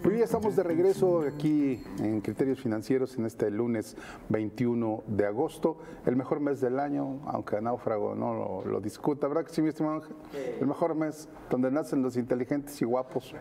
Hoy ya estamos de regreso aquí en Criterios Financieros en este lunes 21 de agosto, el mejor mes del año, aunque Náufrago no lo discuta, ¿verdad que sí, mi estimado Ángel? El mejor mes donde nacen los inteligentes y guapos.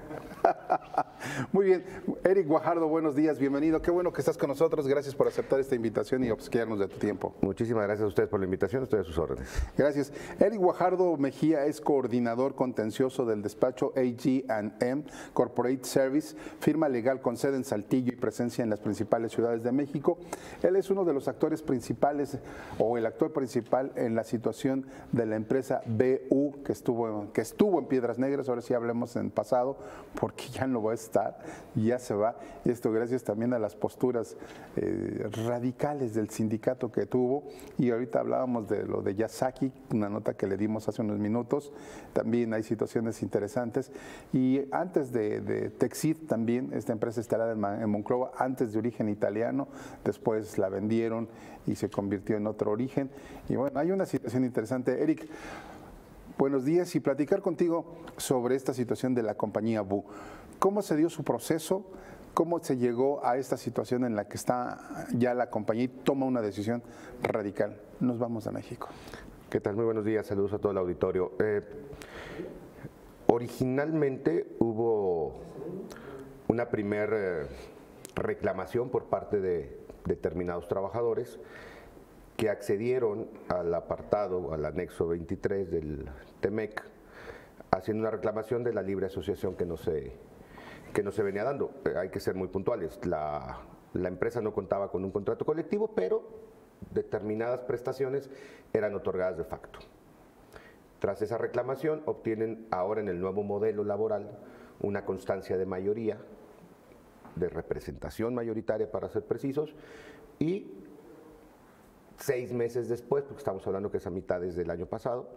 Muy bien, Eric Guajardo, buenos días, bienvenido, qué bueno que estás con nosotros, gracias por aceptar esta invitación y obsequiarnos de tu tiempo. Muchísimas gracias a ustedes por la invitación, estoy a sus órdenes. Gracias. Eric Guajardo Mejía es coordinador contencioso del despacho AG&M Corporate Service, firma legal con sede en Saltillo y presencia en las principales ciudades de México. Él es uno de los actores principales o el actor principal en la situación de la empresa BU que estuvo en Piedras Negras. Ahora sí hablemos en pasado porque ya no va a estar, ya se va. Y esto gracias también a las posturas radicales del sindicato que tuvo. Y ahorita hablábamos de lo de Yasaki, una nota que le dimos hace unos minutos. También hay situaciones interesantes. Y antes de Texid también, esta empresa instalada en Monclova, antes de origen italiano, después la vendieron y se convirtió en otro origen. Y bueno, hay una situación interesante. Eric, buenos días y platicar contigo sobre esta situación de la compañía BU. ¿Cómo se dio su proceso? ¿Cómo se llegó a esta situación en la que está ya la compañía y toma una decisión radical? Nos vamos a México. ¿Qué tal? Muy buenos días, saludos a todo el auditorio. Originalmente hubo una primera reclamación por parte de determinados trabajadores que accedieron al apartado, al anexo 23 del TEMEC, haciendo una reclamación de la libre asociación que no se venía dando. Hay que ser muy puntuales. La empresa no contaba con un contrato colectivo, pero determinadas prestaciones eran otorgadas de facto. Tras esa reclamación, obtienen ahora en el nuevo modelo laboral una constancia de mayoría, de representación mayoritaria para ser precisos, y 6 meses después, porque estamos hablando que es a mitades del año pasado,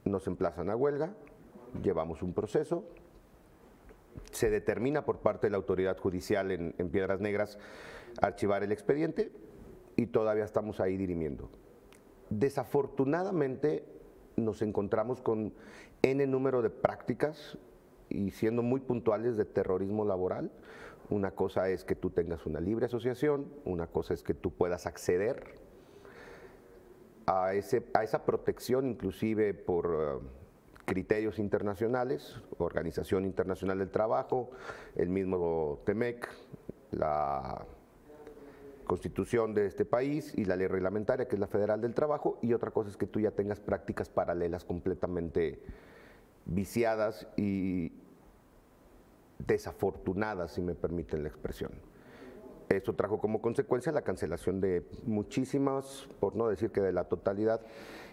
nos emplazan a huelga, llevamos un proceso, se determina por parte de la autoridad judicial en Piedras Negras archivar el expediente y todavía estamos ahí dirimiendo. Desafortunadamente nos encontramos con N número de prácticas y siendo muy puntuales de terrorismo laboral. Una cosa es que tú tengas una libre asociación, una cosa es que tú puedas acceder a esa protección inclusive por criterios internacionales, Organización Internacional del Trabajo, el mismo TEMEC, la Constitución de este país y la ley reglamentaria que es la Federal del Trabajo, y otra cosa es que tú ya tengas prácticas paralelas completamente viciadas y desafortunadas, si me permiten la expresión. Esto trajo como consecuencia la cancelación de muchísimas, por no decir que de la totalidad,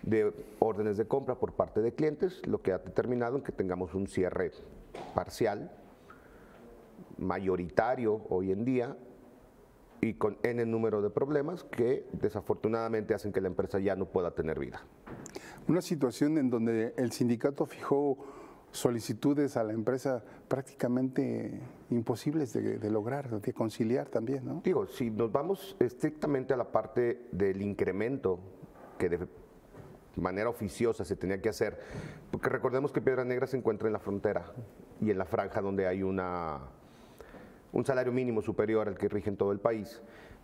de órdenes de compra por parte de clientes, lo que ha determinado en que tengamos un cierre parcial, mayoritario hoy en día, y con N número de problemas que desafortunadamente hacen que la empresa ya no pueda tener vida. Una situación en donde el sindicato fijó solicitudes a la empresa prácticamente imposibles de lograr, de conciliar también, ¿no? Digo, si nos vamos estrictamente a la parte del incremento que de manera oficiosa se tenía que hacer, porque recordemos que Piedras Negras se encuentra en la frontera y en la franja donde hay un salario mínimo superior al que rige en todo el país,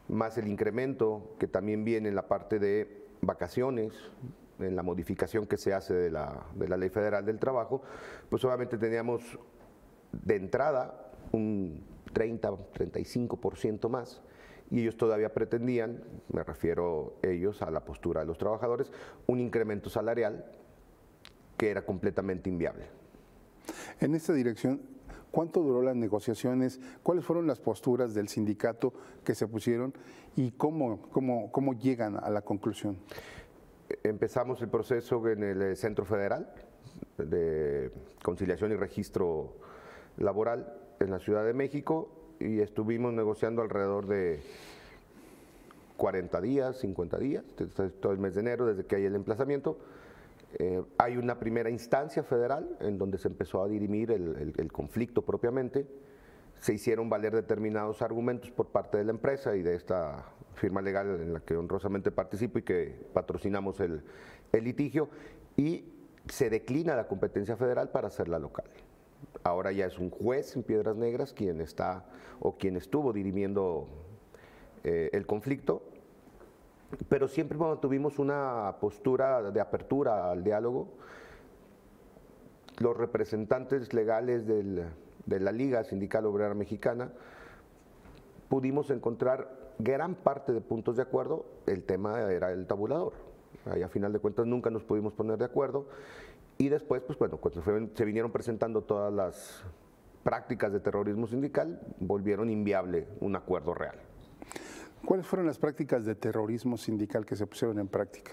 más el incremento que también viene en la parte de vacaciones, en la modificación que se hace de la Ley Federal del Trabajo, pues obviamente teníamos de entrada un 30-35% más, y ellos todavía pretendían, me refiero ellos a la postura de los trabajadores, un incremento salarial que era completamente inviable. En esta dirección, ¿cuánto duró las negociaciones? ¿Cuáles fueron las posturas del sindicato que se pusieron y cómo llegan a la conclusión? Empezamos el proceso en el Centro Federal de Conciliación y Registro Laboral en la Ciudad de México y estuvimos negociando alrededor de 40 días, 50 días, todo el mes de enero desde que hay el emplazamiento. Hay una primera instancia federal en donde se empezó a dirimir el conflicto propiamente. Se hicieron valer determinados argumentos por parte de la empresa y de esta firma legal en la que honrosamente participo y que patrocinamos el litigio, y se declina la competencia federal para hacerla local. Ahora ya es un juez en Piedras Negras quien está o quien estuvo dirimiendo el conflicto, pero siempre tuvimos una postura de apertura al diálogo. Los representantes legales de la Liga Sindical Obrera Mexicana pudimos encontrar gran parte de puntos de acuerdo. El tema era el tabulador. Ahí a final de cuentas nunca nos pudimos poner de acuerdo. Y después, pues bueno, cuando se vinieron presentando todas las prácticas de terrorismo sindical, volvieron inviable un acuerdo real. ¿Cuáles fueron las prácticas de terrorismo sindical que se pusieron en práctica?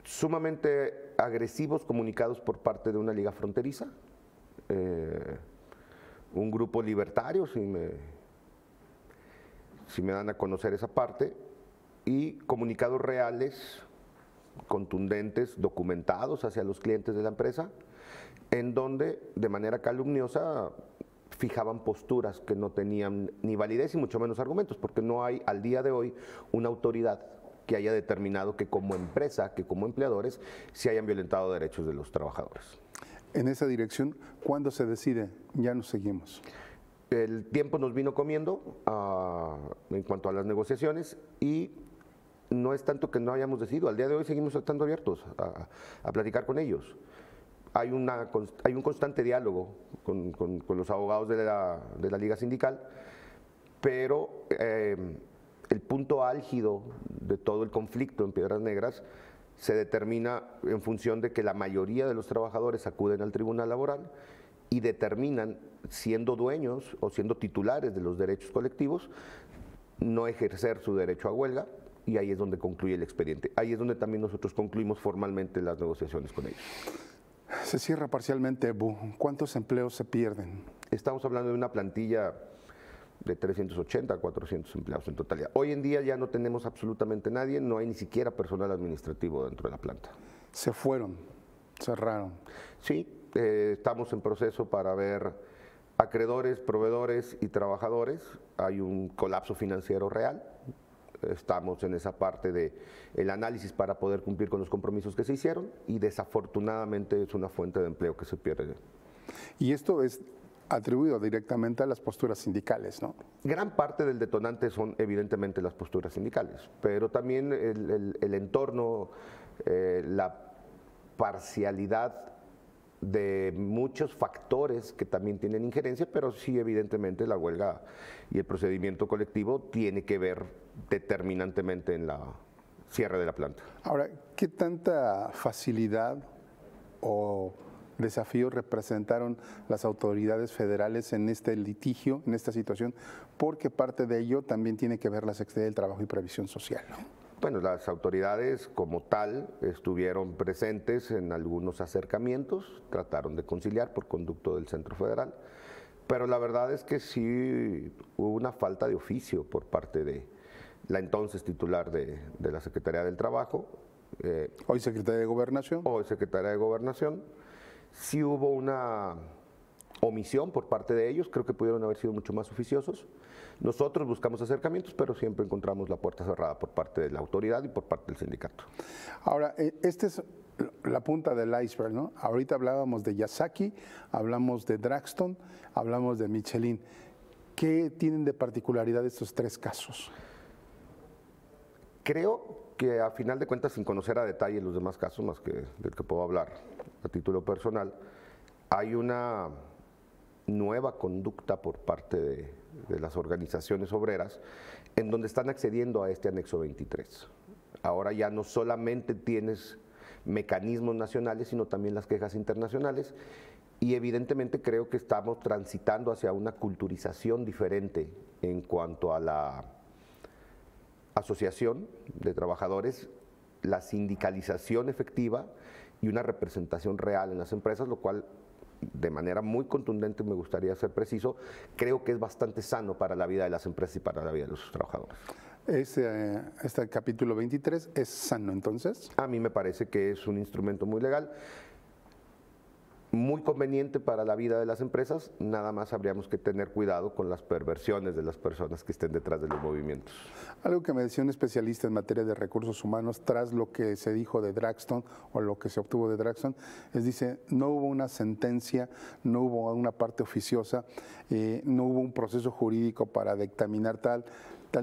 Sumamente agresivos comunicados por parte de una liga fronteriza, un grupo libertario, si me dan a conocer esa parte, y comunicados reales, contundentes, documentados hacia los clientes de la empresa, en donde de manera calumniosa fijaban posturas que no tenían ni validez y mucho menos argumentos, porque no hay al día de hoy una autoridad que haya determinado que como empresa, que como empleadores, se hayan violentado derechos de los trabajadores. En esa dirección, ¿cuándo se decide? Ya nos seguimos. El tiempo nos vino comiendo en cuanto a las negociaciones y no es tanto que no hayamos decidido, al día de hoy seguimos estando abiertos a platicar con ellos. Hay un constante diálogo con los abogados de la Liga Sindical, pero el punto álgido de todo el conflicto en Piedras Negras se determina en función de que la mayoría de los trabajadores acuden al tribunal laboral y determinan, siendo dueños o siendo titulares de los derechos colectivos, no ejercer su derecho a huelga, y ahí es donde concluye el expediente. Ahí es donde también nosotros concluimos formalmente las negociaciones con ellos. Se cierra parcialmente EBU. ¿Cuántos empleos se pierden? Estamos hablando de una plantilla de 380 a 400 empleados en totalidad. Hoy en día ya no tenemos absolutamente nadie, no hay ni siquiera personal administrativo dentro de la planta. Se fueron, cerraron. Sí, estamos en proceso para ver acreedores, proveedores y trabajadores. Hay un colapso financiero real. Estamos en esa parte del análisis para poder cumplir con los compromisos que se hicieron y desafortunadamente es una fuente de empleo que se pierde. Y esto es atribuido directamente a las posturas sindicales, ¿no? Gran parte del detonante son evidentemente las posturas sindicales, pero también el entorno, la parcialidad de muchos factores que también tienen injerencia, pero sí evidentemente la huelga y el procedimiento colectivo tiene que ver determinantemente en la cierre de la planta. Ahora, ¿qué tanta facilidad o desafíos representaron las autoridades federales en este litigio, en esta situación? Porque parte de ello también tiene que ver la Secretaría del Trabajo y Previsión Social, ¿no? Bueno, las autoridades como tal estuvieron presentes en algunos acercamientos, trataron de conciliar por conducto del Centro Federal, pero la verdad es que sí hubo una falta de oficio por parte de la entonces titular de la Secretaría del Trabajo. Hoy Secretaría de Gobernación. Hoy Secretaría de Gobernación. Sí hubo una omisión por parte de ellos, creo que pudieron haber sido mucho más oficiosos. Nosotros buscamos acercamientos, pero siempre encontramos la puerta cerrada por parte de la autoridad y por parte del sindicato. Ahora, esta es la punta del iceberg, ¿no? Ahorita hablábamos de Yasaki, hablamos de Draxton, hablamos de Michelin. ¿Qué tienen de particularidad estos tres casos? Creo que a final de cuentas, sin conocer a detalle los demás casos, más que del que puedo hablar a título personal, hay una nueva conducta por parte de las organizaciones obreras en donde están accediendo a este anexo 23. Ahora ya no solamente tienes mecanismos nacionales, sino también las quejas internacionales y evidentemente creo que estamos transitando hacia una culturización diferente en cuanto a la asociación de trabajadores, la sindicalización efectiva y una representación real en las empresas, lo cual de manera muy contundente, me gustaría ser preciso, creo que es bastante sano para la vida de las empresas y para la vida de los trabajadores. Este capítulo 23 es sano, entonces. A mí me parece que es un instrumento muy legal. muy conveniente para la vida de las empresas, nada más habríamos que tener cuidado con las perversiones de las personas que estén detrás de los movimientos. Algo que me decía un especialista en materia de recursos humanos, tras lo que se dijo de Draxton o lo que se obtuvo de Draxton, dice, no hubo una sentencia, no hubo una parte oficiosa, no hubo un proceso jurídico para dictaminar tal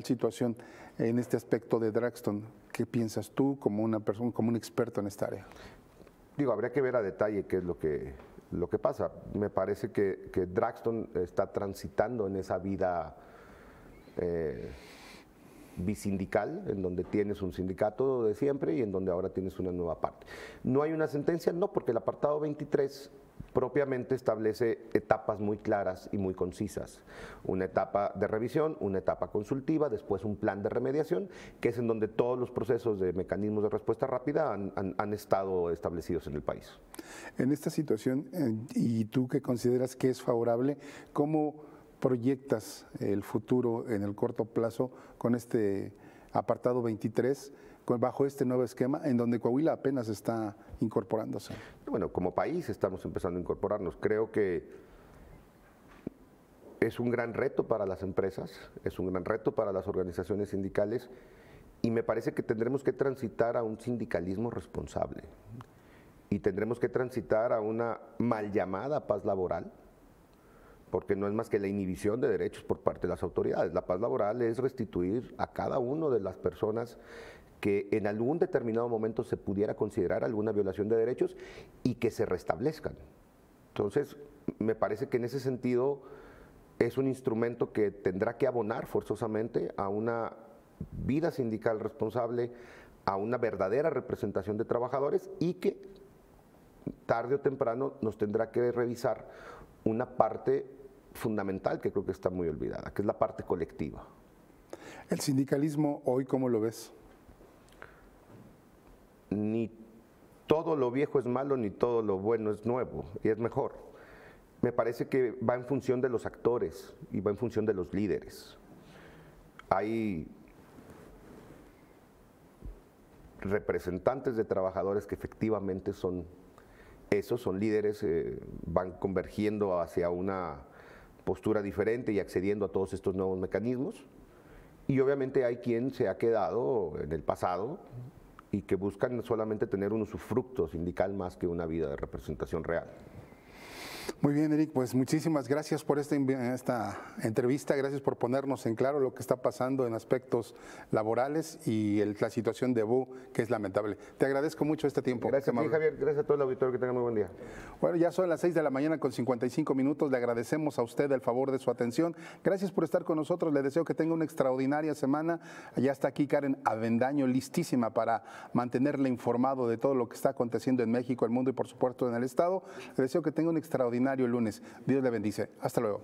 situación. En este aspecto de Draxton, ¿qué piensas tú como una persona, como un experto en esta área? Digo, habría que ver a detalle qué es lo que pasa. Me parece que Draxton está transitando en esa vida bisindical, en donde tienes un sindicato de siempre y en donde ahora tienes una nueva parte. No hay una sentencia, no, porque el apartado 23 propiamente establece etapas muy claras y muy concisas. Una etapa de revisión, una etapa consultiva, después un plan de remediación, que es en donde todos los procesos de mecanismos de respuesta rápida han estado establecidos en el país. En esta situación, y tú que consideras que es favorable, ¿cómo proyectas el futuro en el corto plazo con este apartado 23, bajo este nuevo esquema en donde Coahuila apenas está incorporándose? Bueno, como país estamos empezando a incorporarnos. Creo que es un gran reto para las empresas, es un gran reto para las organizaciones sindicales y me parece que tendremos que transitar a un sindicalismo responsable y tendremos que transitar a una mal llamada paz laboral, porque no es más que la inhibición de derechos por parte de las autoridades. La paz laboral es restituir a cada una de las personas que en algún determinado momento se pudiera considerar alguna violación de derechos y que se restablezcan. Entonces, me parece que en ese sentido es un instrumento que tendrá que abonar forzosamente a una vida sindical responsable, a una verdadera representación de trabajadores y que tarde o temprano nos tendrá que revisar una parte fundamental que creo que está muy olvidada, que es la parte colectiva. ¿El sindicalismo hoy cómo lo ves? Ni todo lo viejo es malo, ni todo lo bueno es nuevo, y es mejor. Me parece que va en función de los actores y va en función de los líderes. Hay representantes de trabajadores que efectivamente son líderes, van convergiendo hacia una postura diferente y accediendo a todos estos nuevos mecanismos. Y obviamente hay quien se ha quedado en el pasado y que buscan solamente tener un usufructo sindical más que una vida de representación real. Muy bien, Eric, pues muchísimas gracias por esta entrevista, gracias por ponernos en claro lo que está pasando en aspectos laborales y la situación de BU, que es lamentable. Te agradezco mucho este tiempo. Gracias a ti, Javier, gracias a todo el auditorio, que tenga muy buen día. Bueno, ya son las 6 de la mañana con 55 minutos, le agradecemos a usted el favor de su atención, gracias por estar con nosotros, le deseo que tenga una extraordinaria semana. Ya está aquí Karen Avendaño, listísima para mantenerle informado de todo lo que está aconteciendo en México, el mundo y por supuesto en el Estado. Le deseo que tenga un extraordinario lunes. Dios le bendice. Hasta luego.